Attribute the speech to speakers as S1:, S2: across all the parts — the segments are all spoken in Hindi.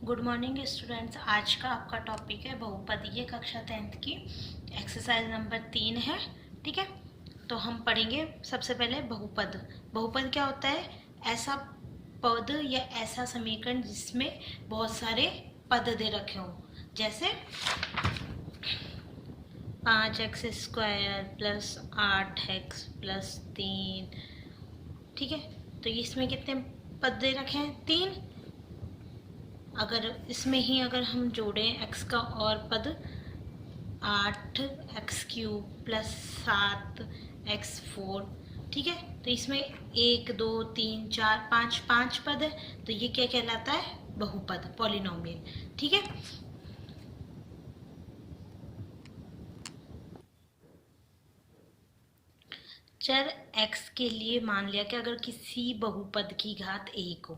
S1: Good morning students. आज का आपका टॉपिक है बहुपद। ये कक्षा 10th की एक्सरसाइज नंबर 3 है। ठीक है, तो हम पढ़ेंगे सबसे पहले बहुपद। बहुपद क्या होता है? ऐसा पद या ऐसा समीकरण जिसमें बहुत सारे पद दे रखे हों, जैसे 5x² प्लस 8x प्लस 3। ठीक है, तो इसमें कितने पद दे रखे हैं? 3। अगर इसमें ही अगर हम जोड़ें x का और पद 8x³ प्लस 7x4। ठीक है, तो इसमें 1 2 3 4 5 5 पद है, तो ये क्या कहलाता है? बहुपद, पॉलिनोमियल। ठीक है, चर x के लिए मान लिया कि अगर किसी बहुपद की घात 1 हो,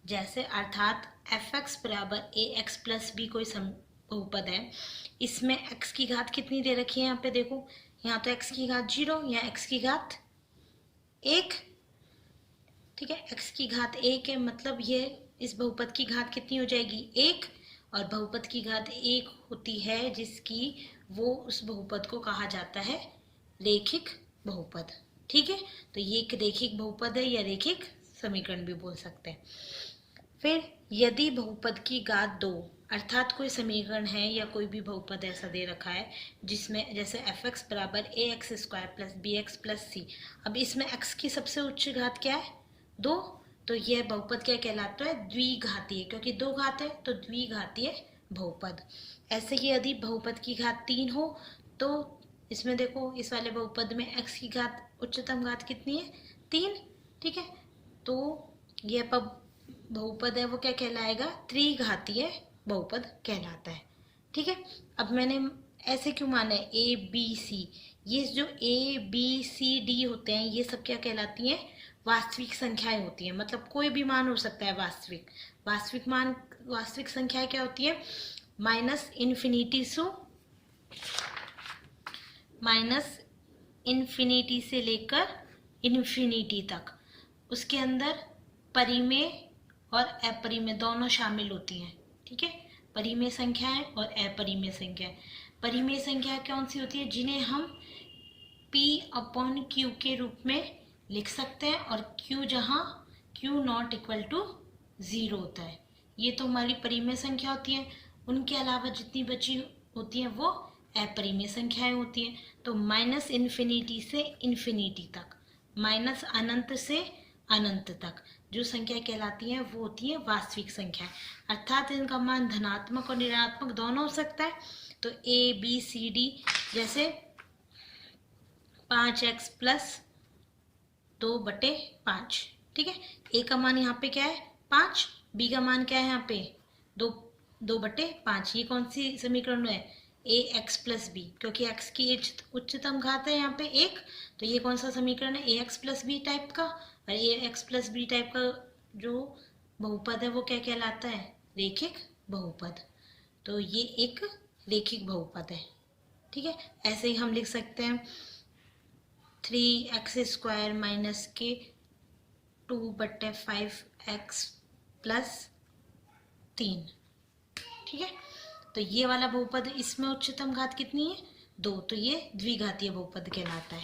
S1: जैसे अर्थात fx बराबर ax प्लस b कोई बहुपद है, इसमें x की घात कितनी दे रखी है? यहाँ पे देखो, यहाँ तो x की घात 0 या x की घात 1। ठीक है, x की घात 1 है, मतलब ये इस बहुपद की घात कितनी हो जाएगी? 1। और बहुपद की घात 1 होती है जिसकी वो उस बहुपद को कहा जाता है रेखिक बहुपद। ठीक है, तो ये एक रेखिक बहुपद है या रेखिक समीकरण भी बोल सकते हैं। फिर यदि बहुपद की घात 2, अर्थात कोई समीकरण है या कोई भी बहुपद ऐसा दे रखा है जिसमें जैसे fx बराबर ax² plus bx plus c। अब इसमें x की सबसे उच्च घात क्या है? 2। तो यह बहुपद क्या कहलाता है? द्विघातीय, क्योंकि 2 घात है तो द्विघातीय बहुपद। ऐसे ही यदि बहुपद की घात 3 हो, तो इसमें देखो, इस वाले बहुपद में x की घात उच्चतम घात कितनी है? 3। ठीक है, तो यह बहुपद है वो क्या कहलाएगा? त्रिघातीय बहुपद कहलाता है। ठीक है, अब मैंने ऐसे क्यों माना है ए बी सी? ये जो ए बी सी डी होते हैं, ये सब क्या कहलाती हैं? वास्तविक संख्याएं होती हैं। मतलब कोई भी मान हो सकता है वास्तविक। वास्तविक संख्याएं क्या होती है? माइनस इन्फिनिटी से लेकर इन्फिनिटी तक। उसके अंदर परिमेय और अपरिमेय दोनों शामिल होती हैं। ठीक है, परिमेय संख्याएं और अपरिमेय संख्याएं। परिमेय संख्या कौन सी होती है? जिन्हें हम p/q के रूप में लिख सकते हैं, और q जहां q नॉट इक्वल टू 0 होता है, ये तो हमारी परिमेय संख्या होती है। उनके अलावा जितनी बची होती हैं वो अपरिमेय संख्याएं होती हैं। तो माइनस इन्फिनिटी से इन्फिनिटी तक, माइनस अनंत से अनंत तक जो संख्या कहलाती है वो होती है वास्तविक संख्या, अर्थात इनका मान धनात्मक और ऋणात्मक दोनों हो सकता है। तो ए बी सी डी, जैसे 5x प्लस 2/5। ठीक है, ए का मान यहाँ पे क्या है? 5। बी का मान क्या है यहाँ पे? 2/5। ये कौन सी समीकरण है? ए एक्स प्लस बी, क्योंकि x की उच्चतम घात है यहाँ पे 1। तो ये कौन सा समीकरण है? ए एक्स प्लस बी टाइप का। और ए एक्स प्लस बी टाइप का जो बहुपद है वो क्या कहलाता है? रेखिक बहुपद। तो ये एक रेखिक बहुपद है। ठीक है, ऐसे ही हम लिख सकते हैं 3x² माइनस के 2/5x प्लस 3। ठीक है, तो ये वाला बहुपद, इसमें उच्चतम घात कितनी है? 2। तो ये द्विघातीय बहुपद कहलाता है।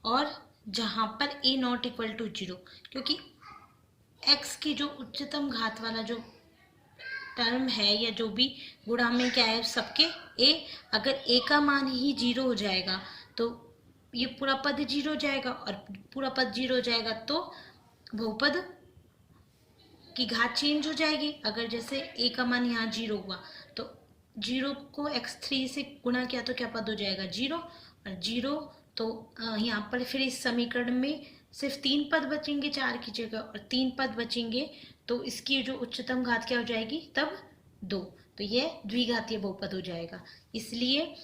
S1: और जहां पर a नॉट इक्वल टू 0, क्योंकि x की जो उच्चतम घात वाला जो टर्म है या जो भी गुणा में क्या है सबके a, अगर a का मान ही 0 हो जाएगा तो ये पूरा पद 0 हो जाएगा, और पूरा पद 0 हो जाएगा तो बहुपद की घात चेंज हो जाएगी। अगर जैसे a का मान यहाँ 0 हुआ तो 0 को x3 से गुणा किया तो क्या पद हो जाएगा? 0। और 0 तो यहाँ पर फिर इस समीकरण में सिर्फ 3 पद बचेंगे 4 की जगह, और 3 पद बचेंगे तो इसकी जो उच्चतम घात क्या हो जाएगी? तब 2। तो ये द्विघातीय बहुपद हो जाएगा। इसलिए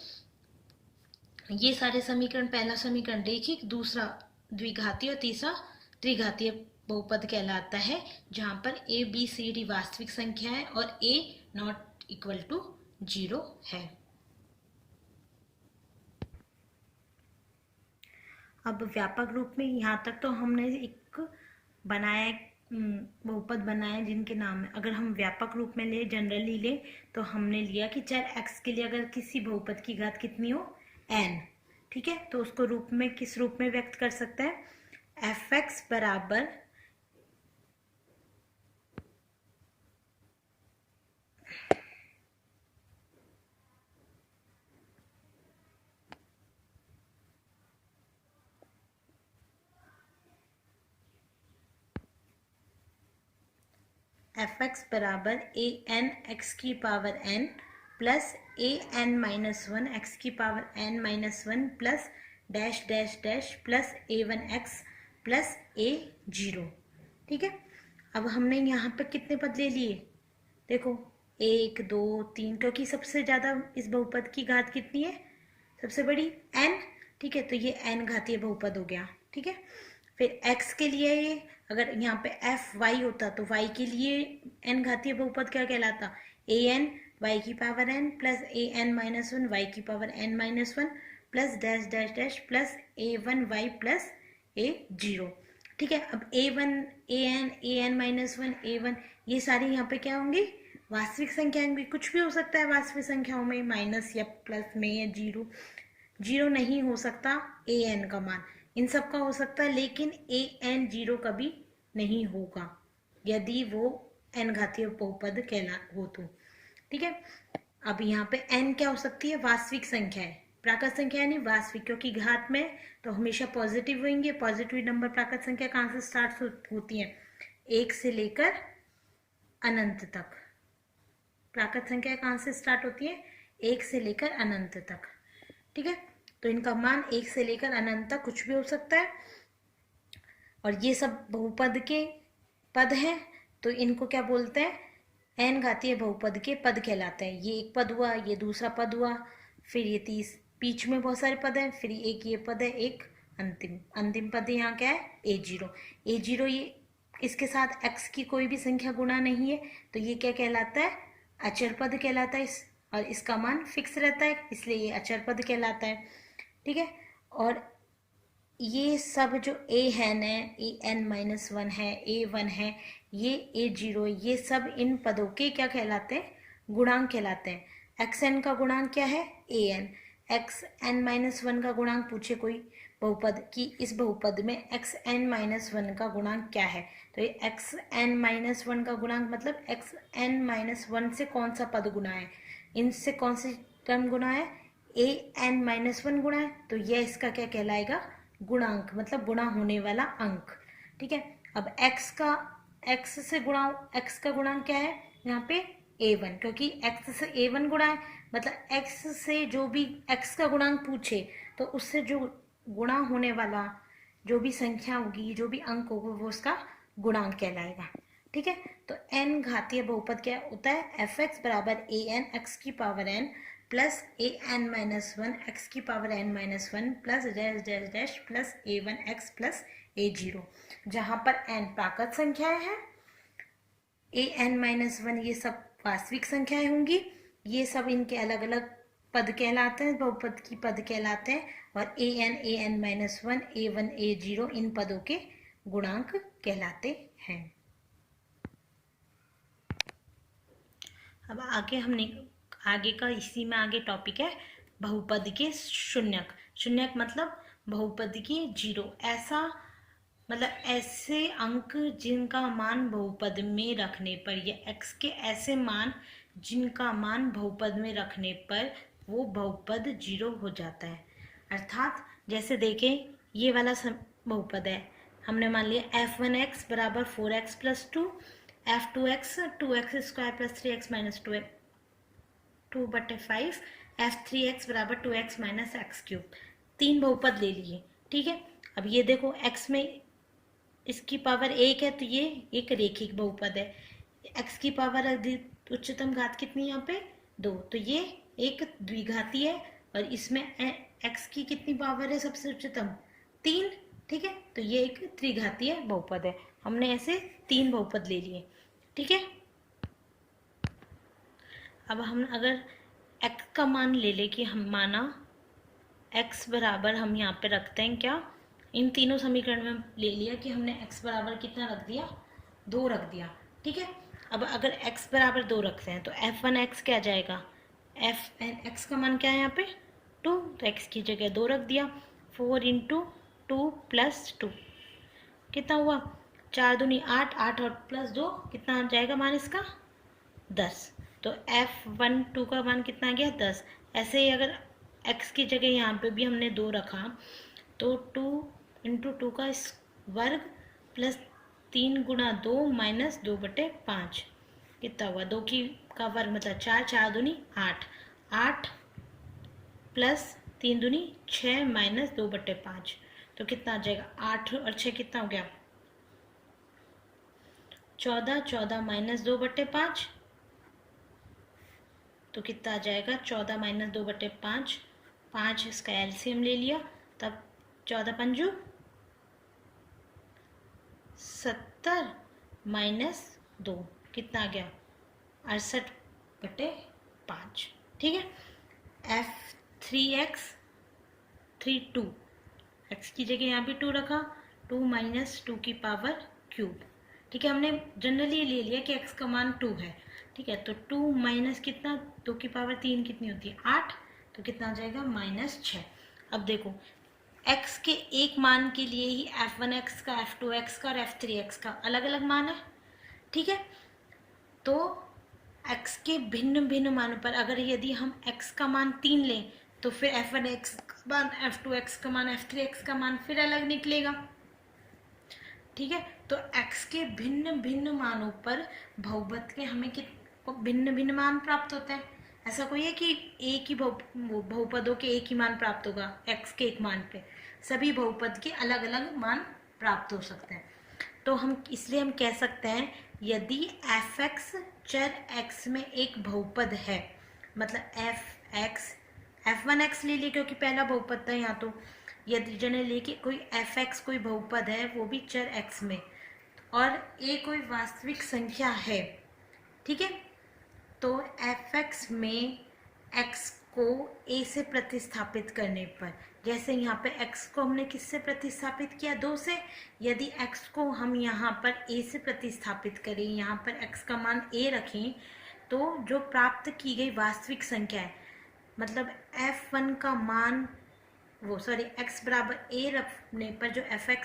S1: ये सारे समीकरण, पहला समीकरण रेखिक, दूसरा द्विघातीय और तीसरा त्रिघातीय बहुपद कहलाता है, जहां पर ए बी सी डी वास्तविक संख्या है और ए नॉट इक्वल टू 0 है। अब व्यापक रूप में यहाँ तक तो हमने एक बनाया बहुपद बनाए जिनके नाम है, अगर हम व्यापक रूप में ले, जनरली ले, तो हमने लिया कि चर x के लिए अगर किसी बहुपद की घात कितनी हो, n, ठीक है, तो उसको रूप में किस रूप में व्यक्त कर सकते हैं, fx बराबर ए एन एक्स की power n plus A N minus one x की power n minus one plus dash dash dash plus ए वन एक्स प्लस ए जीरो। ठीक है, अब हमने यहाँ पे कितने पद ले लिए, देखो 1 2 3, क्योंकि सबसे ज़्यादा इस बहुपद की घात कितनी है, सबसे बड़ी n, ठीक है, तो ये n घातीय बहुपद हो गया। ठीक है, फिर x के लिए ये अगर यहाँ पे एफ वाई होता तो y के लिए n घातीय बहुपद क्या कहलाता, ए एन वाई की power n plus A N minus one y की power n minus one plus dash dash dash plus ए वन वाई प्लस ए जीरो। ठीक है, अब a N minus one a one, ये सारी यहाँ पे क्या होंगी, वास्तविक संख्या होंगी। कुछ भी हो सकता है वास्तविक संख्याओं में, माइनस या प्लस में या जीरो, जीरो नहीं हो सकता ए एन का मान, इन सब का हो सकता है, लेकिन ए एन जीरो कभी नहीं होगा यदि वो एन घातीय बहुपद कहला हो तो। ठीक है, अब यहाँ पे एन क्या हो सकती है, वास्तविक संख्या है, प्राकृत संख्या यानी वास्तविक, क्योंकि घात में तो हमेशा पॉजिटिव होंगे। पॉजिटिव नंबर प्राकृत संख्या कहाँ से स्टार्ट होती है, 1 से लेकर अनंत तक। प्राकृत संख्या कहाँ से स्टार्ट होती है, 1 से लेकर अनंत तक। ठीक है, तो इनका मान 1 से लेकर अनंत तक कुछ भी हो सकता है, और ये सब बहुपद के पद हैं, तो इनको क्या बोलते हैं, एन घातीय बहुपद के पद कहलाते हैं। ये एक पद हुआ, ये दूसरा पद हुआ, फिर ये बीच में बहुत सारे पद हैं, फिर एक ये पद है, एक अंतिम पद यहाँ क्या है, ए जीरो। ये इसके साथ x की कोई भी संख्या गुणा नहीं है, तो ये क्या कहलाता है, अचर पद कहलाता है, और इसका मान फिक्स रहता है, इसलिए ये अचर पद कहलाता है। ठीक है, और ये सब जो ए एन है, ए एन माइनस वन है, ए वन है, ये ए जीरो, ये सब इन पदों के क्या कहलाते हैं, गुणांक कहलाते हैं। एक्स एन का गुणांक क्या है, a N, x n minus one का गुणांक पूछे कोई बहुपद कि इस बहुपद में एक्स एन माइनस वन का गुणांक क्या है, तो ये एक्स एन माइनस वन का गुणांक मतलब एक्स एन माइनस वन से कौन सा पद गुणा है, इनसे कौन सी टर्म गुणा है, ए एन माइनस वन गुणा है, तो यह इसका क्या कहलाएगा, गुणांक, मतलब गुणा होने वाला अंक। ठीक है, अब x से गुणा, x का गुणांक क्या है यहाँ पे, a1, क्योंकि x से a1 गुणा है, मतलब x से जो भी x का गुणांक पूछे तो उससे जो गुणा होने वाला जो भी संख्या होगी, जो भी अंक होगा, वो उसका गुणांक कहलाएगा। ठीक है, तो n घातीय बहुपद क्या होता है, एफ एक्स बराबर ए एन एक्स की power n plus A N minus one x की power n minus one plus dash dash dash plus ए वन एक्स प्लस ए जीरो, जहाँ पर n प्राकृत संख्याएं हैं, ए एन माइनस वन ये सब वास्तविक संख्याएं होंगी, ये सब इनके अलग अलग पद कहलाते हैं, बहुपद की पद कहलाते हैं, और A N minus one a one A zero in पदों के गुणांक कहलाते हैं। अब आगे का इसी में आगे टॉपिक है बहुपद के शून्यक। शून्यक मतलब बहुपद के जीरो, ऐसा मतलब ऐसे अंक जिनका मान बहुपद में रखने पर, या x के ऐसे मान जिनका मान बहुपद में रखने पर वो बहुपद जीरो हो जाता है। अर्थात जैसे देखें, ये वाला बहुपद है, हमने मान लिया f1x बराबर 4x plus 2, f2x 2x square plus 3x minus 2/5, f3x बराबर 2x माइनस एक्स क्यूब, 3 बहुपद ले लिए। ठीक है, अब ये देखो x में इसकी पावर 1 है, तो ये एक रेखिक बहुपद है। x की पावर उच्चतम घात कितनी यहाँ पे 2, तो ये एक द्विघाती है, और इसमें x की कितनी पावर है सबसे उच्चतम 3। ठीक है, तो ये एक त्रिघातीय बहुपद है। हमने ऐसे 3 बहुपद ले लिए। ठीक है, अब हम अगर x का मान ले ले कि हम माना x बराबर, हम यहाँ पे रखते हैं क्या, इन तीनों समीकरण में ले लिया कि हमने x बराबर कितना रख दिया 2 रख दिया, ठीक है। अब अगर x बराबर 2 रखते हैं तो f1x क्या आ जाएगा, f(x) का मान क्या है यहाँ पे 2, तो x की जगह 2 रख दिया। 4 इंटू 2 प्लस 2 कितना हुआ, 4 दूनी 8, 8 और प्लस 2 कितना आ जाएगा मान इसका 10। तो f12 का मान कितना आ गया 10। ऐसे ही अगर x की जगह यहाँ पे भी हमने 2 रखा तो 2 इंटू 2 का वर्ग प्लस 3 गुणा 2 माइनस 2/5 कितना हुआ, 2 का वर्ग मतलब 4, 4 दूनी 8, 8 प्लस 3 दूनी 6 माइनस 2/5 तो कितना आ जाएगा 8 और 6 कितना हो गया 14, 14 माइनस 2/5 तो कितना आ जाएगा 14 माइनस 2/5, 5 इसका एलसीएम ले लिया तब 14 पंजू 70 माइनस 2 कितना आ गया 68/5, ठीक है। f3x 2 x की जगह यहाँ भी 2 रखा, 2 माइनस 2 की पावर क्यूब, ठीक है। हमने जनरली ले लिया कि x का मान 2 है, ठीक है। तो 2 माइनस कितना 2 की पावर 3 कितनी होती है 8, तो कितना आ जाएगा -6। अब देखो x के एक मान के लिए ही f1x का, f2x का और f3x का अलग अलग मान है, ठीक है। तो x के भिन्न भिन्न मानों पर अगर यदि हम x का मान 3 लें तो फिर f1x का मान, f2x का मान, f3x का मान फिर अलग निकलेगा, ठीक है। तो x के भिन्न भिन्न मानों पर बहुपद के हमें भिन्न भिन्न मान प्राप्त होते हैं। ऐसा कोई है कि एक ही बहुपदों के एक ही मान प्राप्त होगा x के एक मान पे, सभी बहुपद के अलग अलग मान प्राप्त हो सकते हैं। तो हम इसलिए हम कह सकते हैं यदि f(x) चर x में एक बहुपद है, मतलब f(x) f1x ले लिए क्योंकि पहला बहुपद था यहाँ, तो यदि जने लेके कोई f(x) कोई बहुपद है वो भी चर x में और a कोई वास्तविक संख्या है, ठीक है। तो f(x) में x को a से प्रतिस्थापित करने पर, जैसे यहाँ पे x को हमने किससे प्रतिस्थापित किया 2 से, यदि x को हम यहाँ पर a से प्रतिस्थापित करें, यहाँ पर x का मान a रखें, तो जो प्राप्त की गई वास्तविक संख्या है, मतलब f1 का मान x बराबर a रखने पर जो fa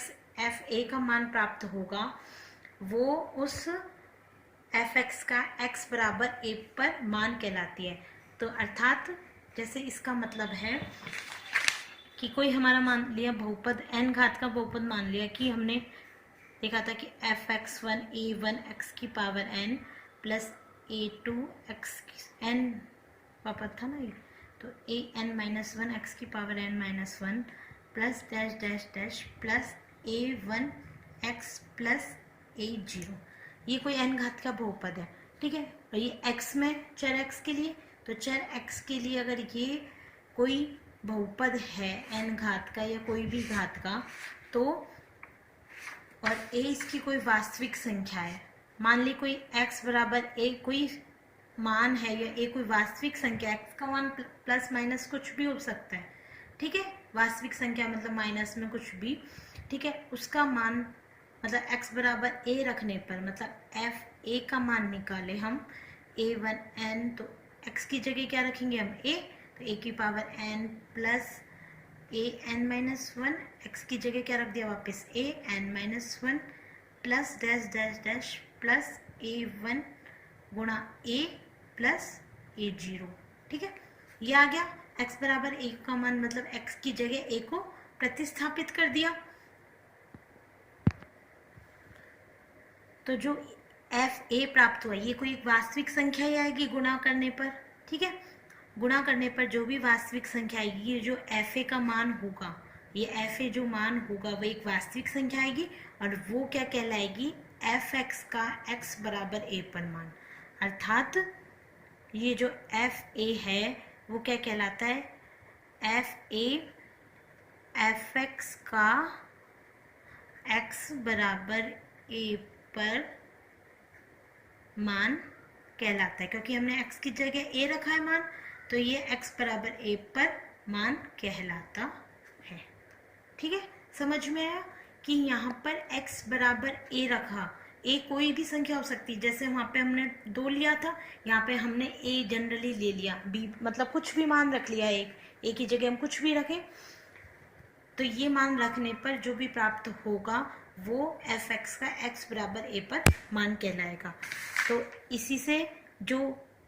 S1: का मान प्राप्त होगा वो उस f(x) का x बराबर a पर मान कहलाती है। तो अर्थात जैसे इसका मतलब है कि कोई हमारा मान लिया बहुपद n घात का बहुपद मान लिया कि हमने देखा था कि f(x1) a1 x की power n plus a2 x n वापस था ना ये, तो an-1 x की power n-1 plus dash dash dash plus a1 x plus a0, ये कोई n घात का बहुपद है, ठीक है। और ये x में चर x के लिए, तो चर x के लिए अगर ये कोई बहुपद है n घात का या कोई भी घात का, तो और a इसकी कोई वास्तविक संख्या है, मान ली कोई x बराबर a कोई मान है या a कोई वास्तविक संख्या, x का मान प्लस माइनस कुछ भी हो सकता है, ठीक है। वास्तविक संख्या मतलब माइनस में कुछ भी, ठीक है। उसका मान मतलब x बराबर a रखने पर, मतलब f(a) का मान निकाले हम a1n, तो x की जगह क्या रखेंगे हम a, तो a की power n plus an-1, x की जगह क्या रख दिया वापस an-1 plus dash dash dash plus a1 गुणा a प्लस a0, ठीक है। ये आ गया x बराबर 1 का मान, मतलब x की जगह a को प्रतिस्थापित कर दिया, तो जो fa प्राप्त हुआ ये कोई वास्तविक संख्या ही आएगी गुणा करने पर, ठीक है। गुणा करने पर जो भी वास्तविक संख्या आएगी, ये जो fa का मान होगा, ये fa जो मान होगा वो एक वास्तविक संख्या आएगी और वो क्या कहलाएगी f(x) का x बराबर a पर मान, अर्थात ये जो fa है वो क्या कहलाता है fa f(x) का x बराबर a पर मान कहलाता है, क्योंकि हमने x की जगह a रखा है मान, तो ये x बराबर a पर मान कहलाता है, ठीक है। समझ में आया कि यहाँ पर x बराबर a रखा, ए कोई भी संख्या हो सकती है, जैसे वहाँ पे हमने 2 लिया था, यहाँ पे हमने ए जनरली ले लिया, बी मतलब कुछ भी मान रख लिया, एक की जगह हम कुछ भी रखें, तो ये मान रखने पर जो भी प्राप्त होगा वो एफ एक्स का एक्स बराबर ए पर मान कहलाएगा। तो इसी से जो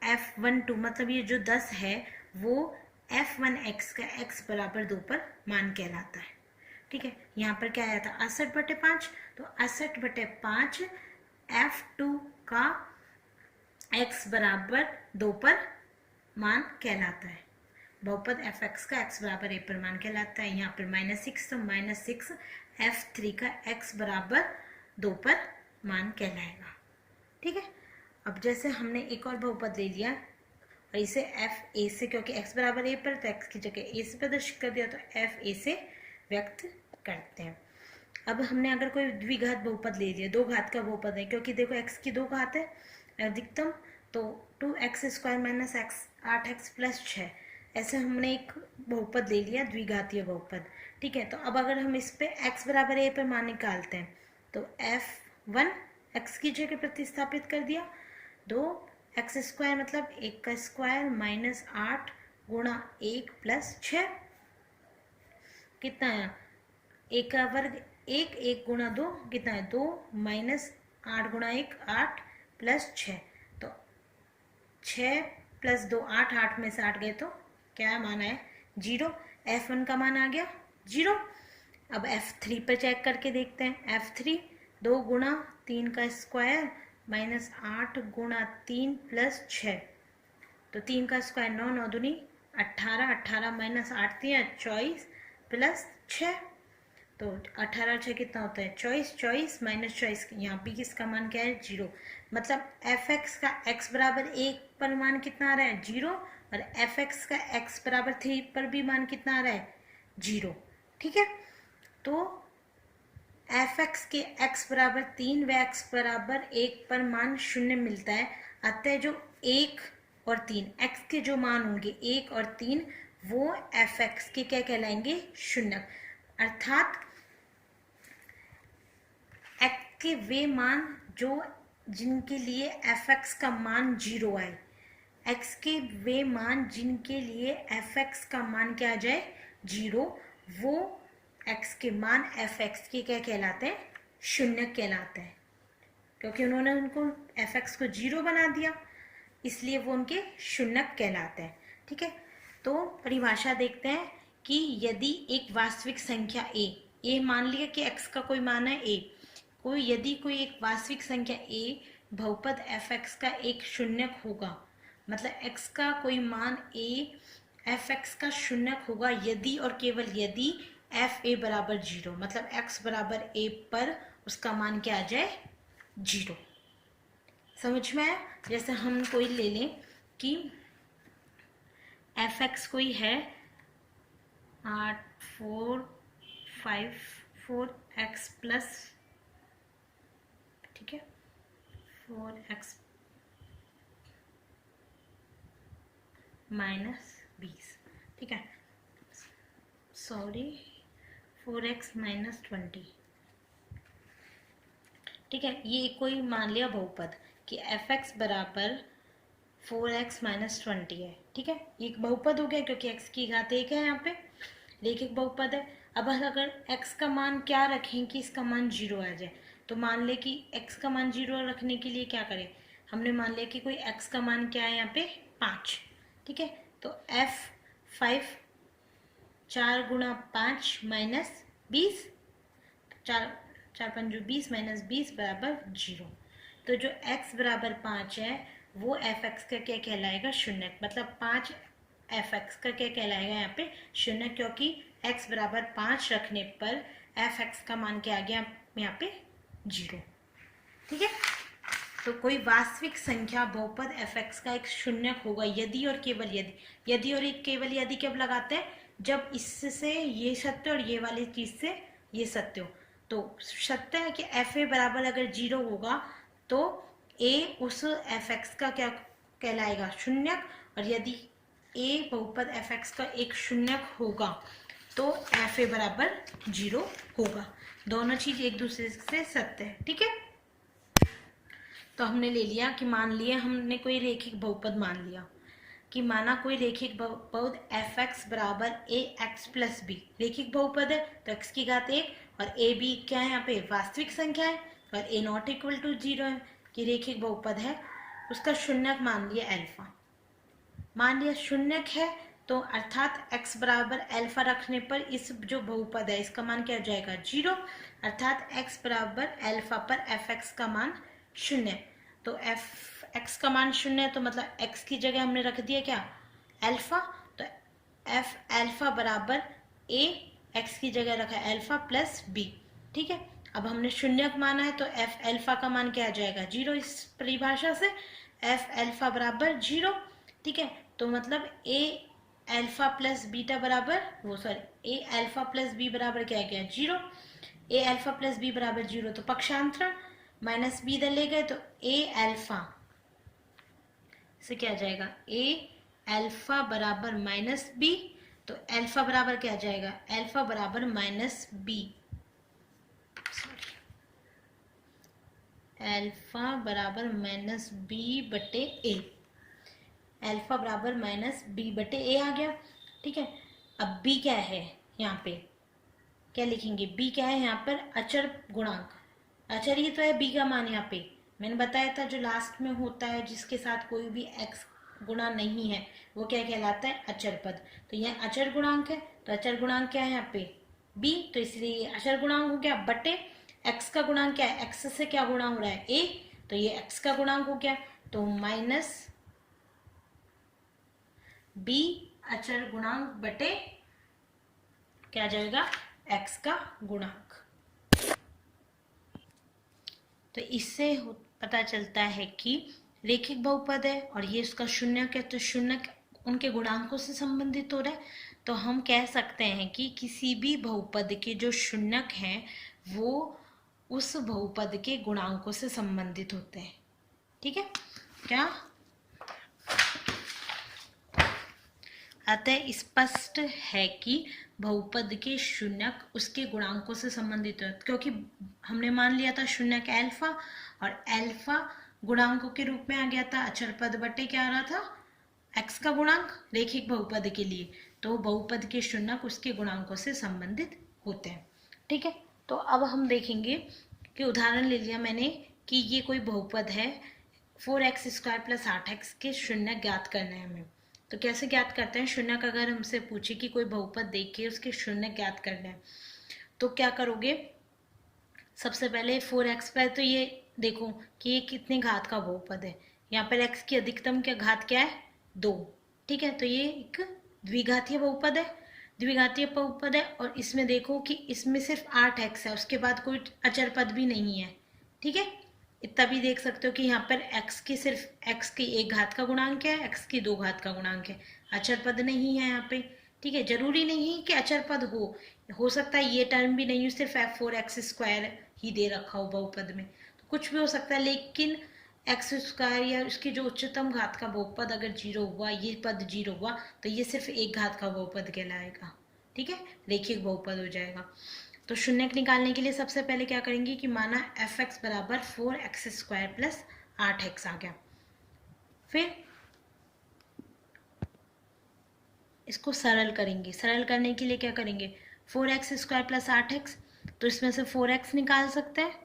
S1: F12 मतलब ये जो 10 है वो F1x का x बराबर 2 पर मान कहलाता है। ठीक है, यहाँ पर क्या आया था 68/5, तो 68/5 F2 का x बराबर 2 पर मान कहलाता है। बहुपद f(x) का x बराबर a पर मान कहलाता है। यहाँ पर -6, तो -6 F3 का x बराबर 2 पर मान कहलाएगा। ठीक है, अब जैसे हमने एक और बहुपद ले लिया और इसे एफ ए से, क्योंकि x बराबर a पर, तो x की जगह a से प्रदर्शित कर दिया, तो एफ ए से व्यक्त करते हैं। अब हमने अगर कोई द्विघात बहुपद ले लिया, 2 घात का बहुपद है, क्योंकि देखो x की 2 घात है अधिकतम, तो 2x² - x 8x + 6, ऐसे हमने एक बहुपद ले लिया द्विघातीय बहुपद। ठीक है, तो अब अगर हम इस पे x बराबर a पर मान निकालते हैं, तो F1 x की जगह प्रतिस्थापित कर दिया, 2x² मतलब 1 का स्क्वायर -8 गुणा 1 + 6, कितना है 1 का वर्ग 1, 1 गुणा 2 कितना है 2, -8 गुणा 1 8 + 6, तो 6 + 2 8, 8 में से 8 गए तो क्या मान है 0। F1 का मान आ गया 0। अब F3 पर चेक करके देखते हैं। F3 2 गुणा 3 का स्क्वायर -8 गुणा 3 + 6, तो 3 का स्क्वायर 9, 9 दूनी 18, 18 -8 3 24 + 6, तो 18 और 6 कितना होता है 24, 24 -24, यहाँ भी किसका मान क्या है 0। मतलब f(x) का x बराबर 1 पर मान कितना आ रहा है 0, और f(x) का x बराबर 3 पर भी मान कितना आ रहा है 0। ठीक है, तो f(x) के x बराबर 3 व x बराबर 1 पर मान 0 मिलता है। अतः जो 1 और 3 x के जो मान होंगे 1 और 3 वो f(x) के क्या कहलाएंगे शून्यक, अर्थात x के वे मान जो जिनके लिए f(x) का मान 0 आए, x के वे मान जिनके लिए f(x) का मान क्या आ जाए 0, वो x के मान f(x) के क्या कहलाते हैं शून्यक कहलाते हैं, क्योंकि उन्होंने उनको f(x) को 0 बना दिया, इसलिए वो उनके शून्यक कहलाते हैं। ठीक है, तो परिभाषा देखते हैं कि यदि एक वास्तविक संख्या a मान लिया कि x का कोई मान है a, यदि कोई एक वास्तविक संख्या a बहुपद f(x) का एक शून्यक होगा, मतलब x का कोई मान a f(x) का शून्यक होगा यदि और केवल यदि f(a) बराबर 0, मतलब x बराबर a पर उसका मान क्या आ जाए 0। समझ में आया? जैसे हम कोई ले लें कि f(x) कोई है 8 4 5 4x प्लस, ठीक है 4x -20, ठीक है सॉरी 4x -20, ठीक है। ये कोई मान लिया बहुपद कि f(x) बराबर 4x -20 है। ठीक है, एक बहुपद हो गया क्योंकि x की घात 1 है, यहाँ पे एक बहुपद है। अब अगर x का मान क्या रखें कि इसका मान 0 आ जाए, तो मान ले कि x का मान 0 रखने के लिए क्या करें, हमने मान लिया कि कोई x का मान क्या है यहाँ पे 5, ठीक है, तो f5 4 गुणा 5 -20, 4 5 20 -20 बराबर 0। तो जो x बराबर 5 है वो f(x) का क्या कहलाएगा शून्यक, मतलब 5 f(x) का क्या कहलाएगा यहाँ पे शून्यक, क्योंकि x बराबर 5 रखने पर f(x) का मान क्या आ गया यहाँ पे 0। ठीक है, तो कोई वास्तविक संख्या बहुपद f(x) का एक शून्यक होगा यदि और केवल यदि, यदि और एक केवल यदि कब लगाते हैं, जब इससे ये सत्य और ये वाली चीज से ये सत्य हो। तो सत्य है कि f(a) बराबर अगर 0 होगा तो a उस f(x) का क्या कहलाएगा शून्यक, और यदि a बहुपद f(x) का एक शून्यक होगा तो f(a) बराबर 0 होगा। दोनों चीज एक दूसरे से सत्य है। ठीक है, तो हमने ले लिया कि मान लिया हमने कोई रेखिक बहुपद मान लिया कि माना कोई रेखिक बहुपद एफ एक्स बराबर ए एक्स प्लस बी रेखिक बहुपद है, तो एक्स की घात 1 और ए बी क्या है यहाँ पे वास्तविक संख्या है और ए नॉट इक्वल टू 0 है कि रेखिक बहुपद है, उसका शून्यक मान लिया अल्फा। मान लिया शून्यक है तो अर्थात x बराबर अल्फा रखने पर इस जो बहुपद है इसका मान क्या हो जाएगा 0, अर्थात x बराबर अल्फा पर एफ एक्स का मान 0। तो एफ एक्स का मान 0 है तो मतलब x की जगह हमने रख दिया क्या अल्फा, तो एफ अल्फा बराबर a x की जगह रखा अल्फा प्लस b। ठीक है, अब हमने शून्यक माना है तो एफ अल्फा का मान क्या आ जाएगा 0 इस परिभाषा से, एफ अल्फा बराबर 0। ठीक है, तो मतलब ए अल्फा प्लस बीटा बराबर ए अल्फा प्लस बी बराबर क्या गया 0, ए अल्फा प्लस बी बराबर 0 तो पक्षांतरण माइनस बी इधर ले गए तो ए अल्फा से क्या जाएगा ए अल्फा बराबर माइनस बी, तो अल्फा बराबर क्या जाएगा अल्फा बराबर माइनस बी, अल्फा बराबर माइनस बी बटे ए, अल्फा बराबर माइनस बी बटे ए आ गया। ठीक है, अब बी क्या है यहाँ पे क्या लिखेंगे, बी क्या है यहाँ पर अचर गुणांक, अचर ही तो है बी का मान। यहाँ पे मैंने बताया था जो लास्ट में होता है जिसके साथ कोई भी एक्स गुणा नहीं है वो क्या कहलाता है अचर पद, तो यह अचर गुणांक है, तो अचर गुणांक क्या है यहाँ पे बी, तो इसलिए ये अचर गुणांक हो गया बटे एक्स का गुणांक क्या है एक्स से क्या गुणा हो रहा है ए, तो ये एक्स का गुणांक हो गया, तो माइनस बी अचर गुणांक बटे क्या जाएगा एक्स का गुणांक। तो इससे पता चलता है कि रेखिक बहुपद है और ये उसका शून्यक है, तो शून्यक उनके गुणांकों से संबंधित हो रहा है, तो हम कह सकते हैं कि किसी भी बहुपद के जो शून्यक हैं वो उस बहुपद के गुणांकों से संबंधित होते हैं। ठीक है, क्या अतः स्पष्ट है कि बहुपद के शून्यक उसके गुणांकों से संबंधित है, क्योंकि हमने मान लिया था शून्यक अल्फा और अल्फा गुणांकों के रूप में आ गया था, अचर पद बटे क्या आ रहा था एक्स का गुणांक रेखिक बहुपद के लिए, तो बहुपद के शून्यक उसके गुणांकों से संबंधित होते हैं। ठीक है, तो अब हम देखेंगे कि उदाहरण ले लिया मैंने कि ये कोई बहुपद है 4x² प्लस 8x के शून्यक ज्ञात करना है हमें, तो कैसे ज्ञात करते हैं शून्यक, अगर हमसे पूछे कि कोई बहुपद देख के उसके शून्यक ज्ञात करना है तो क्या करोगे, सबसे पहले 4x पर तो ये देखो कि ये कितने घात का बहुपद है, यहाँ पर x की अधिकतम क्या घात क्या है 2। ठीक है, तो ये एक द्विघातीय बहुपद है, द्विघातीय बहुपद है और इसमें देखो कि इसमें सिर्फ 8x है, उसके बाद कोई अचर पद भी नहीं है। ठीक है, इतना भी देख सकते हो कि यहाँ पर x की सिर्फ x की 1 घात का गुणांक है, x की 2 घात का गुणांक है, अचर पद नहीं है यहाँ पे। ठीक है, जरूरी नहीं कि अचर पद हो सकता है ये टर्म भी नहीं हो, सिर्फ f4x² ही दे रखा हो बहुपद में, तो कुछ भी हो सकता है, लेकिन x² या उसकी जो उच्चतम घात का बहुपद अगर 0 हुआ, ये पद 0 हुआ तो ये सिर्फ 1 घात का बहुपद कहलाएगा। ठीक है, रेखिक बहुपद हो जाएगा। तो शून्यक निकालने के लिए सबसे पहले क्या करेंगे कि माना एफ एक्स बराबर 4x² प्लस 8x आ गया, फिर इसको सरल करेंगे, सरल करने के लिए क्या करेंगे 4x² प्लस 8x, तो इसमें से 4x निकाल सकते हैं,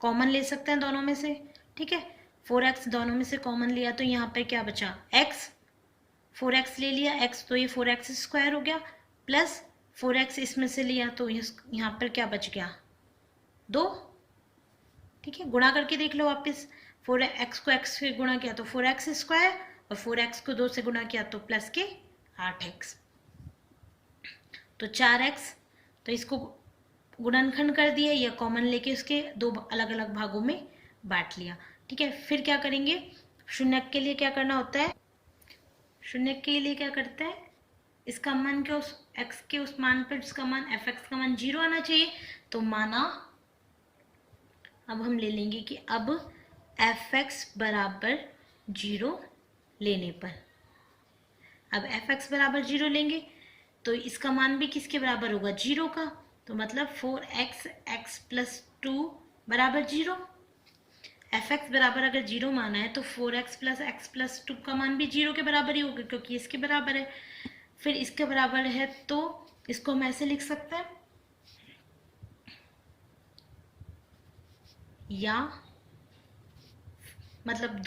S1: कॉमन ले सकते हैं दोनों में से। ठीक है, 4x दोनों में से कॉमन लिया तो यहाँ पे क्या बचा x, 4x ले लिया x तो ये 4x² हो गया, प्लस 4x इसमें से लिया तो यहाँ पर क्या बच गया 2। ठीक है, गुणा करके देख लो वापस, 4x को x से गुणा किया तो 4x² और 4x को 2 से गुणा किया तो प्लस के 8x, तो 4x, तो इसको गुणनखंड कर दिया या कॉमन लेके उसके 2 अलग अलग भागों में बांट लिया। ठीक है, फिर क्या करेंगे, शून्यक के लिए क्या करना होता है, शून्यक के लिए क्या करते हैं, इसका मान क्या उस x के उस मान पर जिसका मान f(x) का मान 0 आना चाहिए, तो माना अब हम ले लेंगे कि अब f(x) बराबर 0 लेने पर, अब f(x) बराबर 0 लेंगे तो इसका मान भी किसके बराबर होगा 0 का, तो मतलब 4x x प्लस 2 बराबर 0, एफ एक्स बराबर अगर जीरो माना है तो 4x plus x plus two का मान भी जीरो के बराबर ही होगा, क्योंकि इसके बराबर है। फिर इसके बराबर है तो इसको हम ऐसे लिख सकते हैं, या मतलब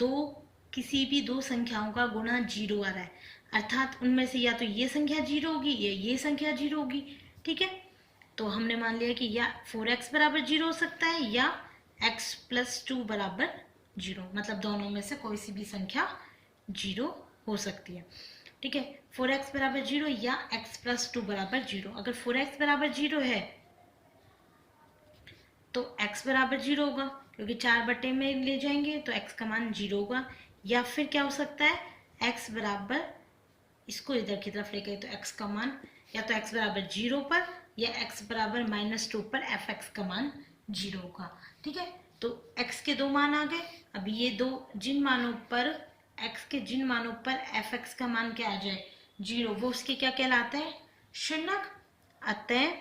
S1: किसी भी दो संख्याओं का गुणा जीरो आ रहा है, अर्थात उनमें से या तो ये संख्या जीरो होगी या ये संख्या जीरो होगी। ठीक है, तो हमने मान लिया कि या 4x बराबर जीरो हो सकता है या x प्लस टू बराबर जीरो, मतलब दोनों में से कोई सी भी संख्या जीरो हो सकती है। ठीक है, 4x बराबर जीरो या x प्लस टू बराबर जीरो। अगर 4x बराबर जीरो है तो x बराबर जीरो होगा, क्योंकि 4 में ले जाएंगे तो x का मान जीरो होगा। या फिर क्या हो सकता है, x बराबर, इसको इधर की तरफ लेके तो x का मान या तो x बराबर जीरो पर या x बराबर -2 पर एफ एक्स का मान जीरो होगा। ठीक है, तो x के दो मान आ गए। अब ये दो जिन मानों पर x के जिन मानों पर एफ एक्स का मान क्या आ जाए जीरो, वो उसके क्या कहलाते हैं, शून्यक। अतः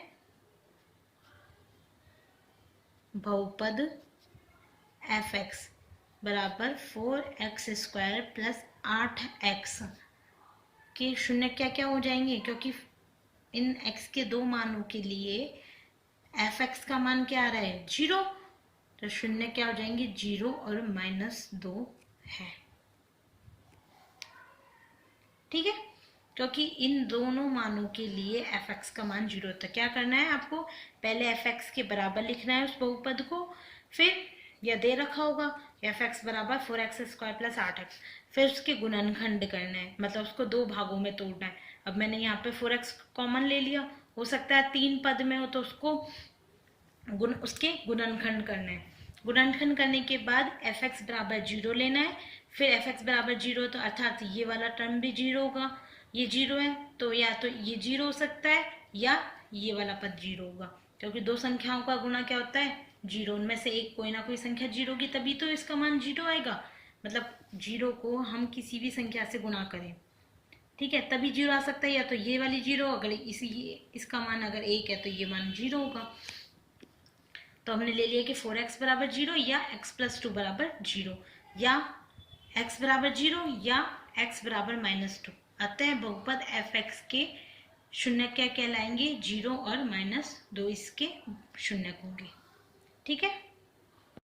S1: बहुपद एफ एक्स बराबर 4x² प्लस 8x के शून्य क्या क्या हो जाएंगे, क्योंकि इन x के दो मानों के लिए एफ एक्स का मान क्या आ रहा है, जीरो, तो शून्य क्या हो जाएंगे, जीरो और -2 है। ठीक है, क्योंकि इन दोनों मानों के लिए एफ एक्स का मान जीरो होता है। क्या करना है आपको, पहले एफ एक्स के बराबर लिखना है उस बहुपद को, फिर यह दे रखा होगा एफ एक्स बराबर 4x² प्लस 8x, फिर उसके गुणनखंड करना है, मतलब उसको दो भागों में तोड़ना है। अब मैंने यहाँ पे 4x कॉमन ले लिया, हो सकता है 3 पद में हो तो उसको उसके गुणनखंड करना है। गुणनखंड करने के बाद एफ एक्स बराबर जीरो लेना है, फिर एफ एक्स बराबर जीरो तो अर्थात ये वाला टर्म भी जीरो होगा, ये जीरो है तो या तो ये जीरो हो सकता है या ये वाला पद जीरो होगा, क्योंकि दो संख्याओं का गुणा क्या होता है, जीरो। उनमें से एक कोई ना कोई संख्या जीरो होगी तभी तो इसका मान जीरो आएगा, मतलब जीरो को हम किसी भी संख्या से गुणा करें, ठीक है, तभी जीरो आ सकता है। या तो ये वाली जीरो, अगर इसका मान अगर एक है तो ये मान जीरो होगा। तो हमने ले लिया कि 4x बराबर जीरो या x प्लस टू बराबर जीरो, या x बराबर जीरो या x बराबर -2। अतः बहुपद एफ एक्स के शून्य क्या कहलाएंगे, जीरो और -2 इसके शून्य होंगे। ठीक है।